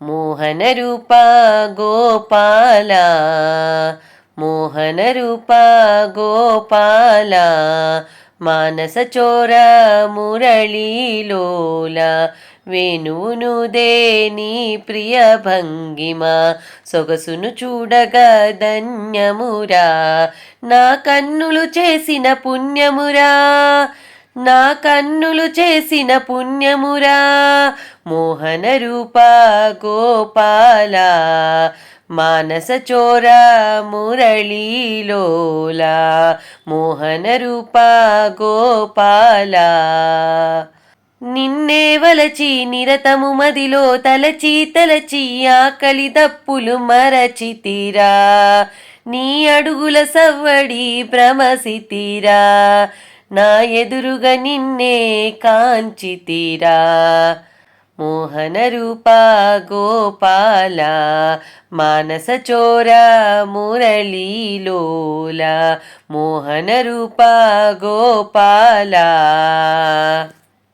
మోహన రూప గోపాల మోహన రూప గోపాల మానస చోర మురళీలోల వేణువునుదే నీ ప్రియ భంగిమ సొగసును చూడగా ధన్యమురా నా కన్నులు చేసిన పుణ్యమురా నా కన్నులు చేసిన పుణ్యమురా మోహన రూప గోపాల మానస చోర మురళీలోల మోహన రూప గోపాల నిన్నే వలచి నిరతము మదిలో తలచి తలచి ఆకలి దప్పులు మరచితిరా నీ అడుగుల సవ్వడి భ్రమసితిరా నా ఎదురుగా నిన్నే కాంచితిరా మోహన రూప గోపాల మానస చోర మురళీలోల మోహన రూప గోపాల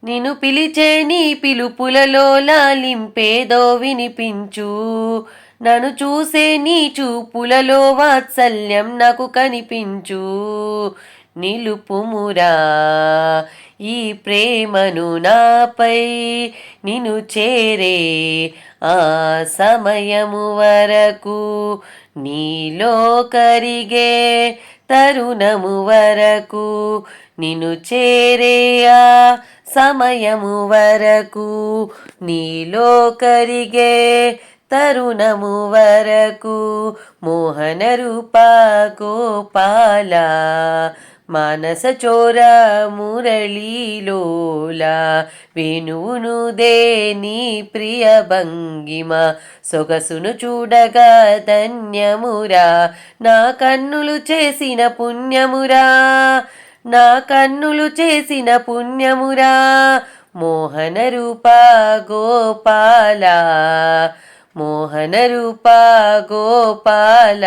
నిన్ను పిలిచే నీ పిలుపులలో లాలింపేదో వినిపించు నన్ను చూసే నీ చూపులలో వాత్సల్యం నాకు కనిపించు నిలుపుమురా ఈ ప్రేమను నాపై నిన్ను చేరే ఆ సమయము వరకు నీలో కరిగే తరుణము వరకు నిన్ను చేరే ఆ సమయము వరకు నీలో కరిగే తరుణము వరకు మోహన రూప గోపాల మానస చోర మురళీలోల వేణువునుదే నీ ప్రియ భంగిమ సొగసును చూడగా ధన్యమురా నా కన్నులు చేసిన పుణ్యమురా నా కన్నులు చేసిన పుణ్యమురా మోహన రూప గోపాల మోహన రూప గోపాల